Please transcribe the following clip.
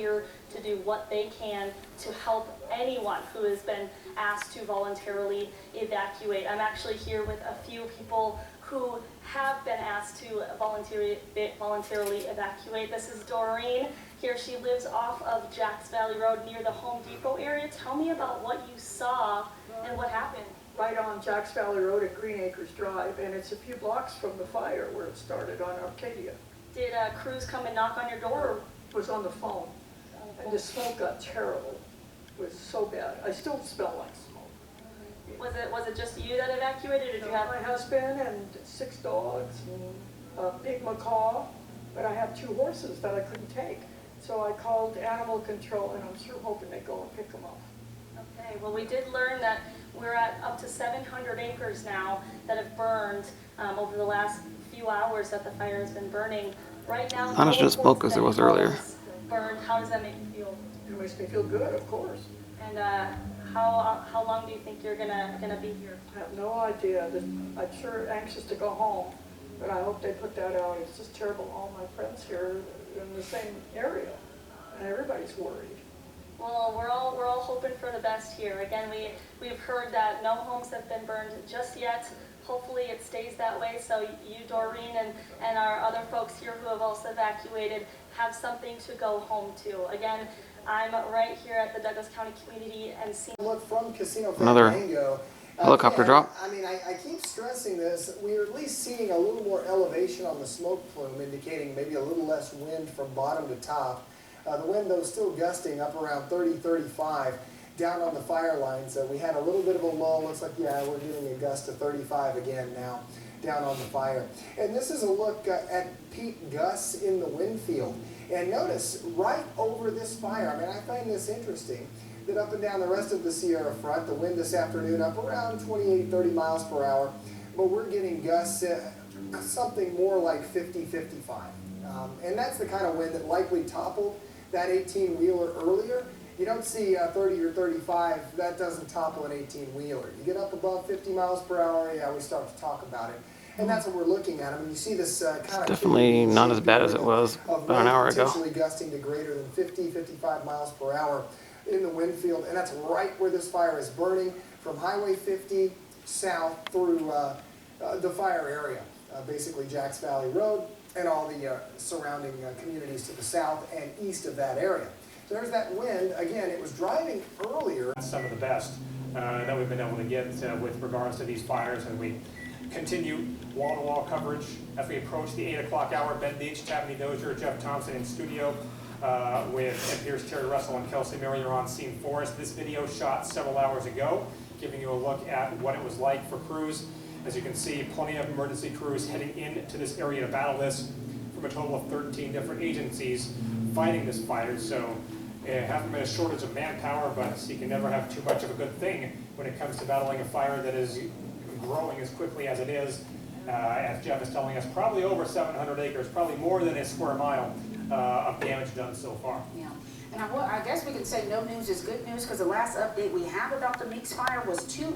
here to do what they can to help anyone who has been asked to voluntarily evacuate. I'm actually here with a few people who have been asked to voluntarily evacuate. This is Doreen. Here she lives off of Jacks Valley Road near the Home Depot area. Tell me about what you saw and what happened. Right on Jacks Valley Road at Green Acres Drive, and it's a few blocks from the fire where it started on Arcadia. Did crews come and knock on your door? It was on the phone, and the smoke got terrible. It was so bad. I still smell like smoke. Was it just you that evacuated, or did you have my husband and 6 dogs and a big macaw, but I have 2 horses that I couldn't take. So I called animal control, and I'm sure hoping they go and pick them up. Okay, well, we did learn that we're at up to 700 acres now that have burned over the last few hours that the fire has been burning. Right now, not as much smoke as there was earlier. Burned. How does that make you feel? It makes me feel good, of course. And how long do you think you're gonna be here? I have no idea. I'm sure anxious to go home, but I hope they put that out. It's just terrible. All my friends here in the same area, and everybody's worried. Well, we're all hoping for the best here. Again, we've heard that no homes have been burned just yet. Hopefully it stays that way, so you, Doreen, and our other folks here who have also evacuated have something to go home to. Again, I'm right here at the Douglas County Community and seeing. Look from Casino Another Fandango. helicopter drop. I mean, I keep stressing this. We're at least seeing a little more elevation on the smoke plume, indicating maybe a little less wind from bottom to top. The wind, though, still gusting up around 30, 35 down on the fire lines. We had a little bit of a lull. Looks like, yeah, we're getting a gust of 35 again now down on the fire. And this is a look at peak gusts in the wind field. And notice right over this fire, I mean, I find this interesting, that up and down the rest of the Sierra front, the wind this afternoon up around 28, 30 miles per hour, but we're getting gusts something more like 50, 55. And that's the kind of wind that likely toppled that 18-wheeler earlier. You don't see 30 or 35, that doesn't topple an 18-wheeler. You get up above 50 miles per hour, yeah, we start to talk about it. And that's what we're looking at. I mean, you see this kind of Definitely not as bad as it was about an hour ago. Potentially gusting to greater than 50, 55 miles per hour in the wind field, and that's right where this fire is burning, from Highway 50 south through the fire area, basically Jacks Valley Road and all the surrounding communities to the south and east of that area. So there's that wind. Again, it was driving earlier. Some of the best that we've been able to get with regards to these fires, and we continue wall-to-wall coverage as we approach the 8 o'clock hour. Ben Beach, Tammany Dozier, Jeff Thompson in studio with NPR's Terry Russell and Kelsey Mary are on scene for us. This video shot several hours ago, giving you a look at what it was like for crews. As you can see, plenty of emergency crews heading into this area to battle this from a total of 13 different agencies fighting this fire. So it hasn't been a shortage of manpower, but you can never have too much of a good thing when it comes to battling a fire that is growing as quickly as it is. As Jeff is telling us, probably over 700 acres, probably more than a square mile of damage done so far. Yeah. And I guess we could say no news is good news, because the last update we have about the Meeks fire was 2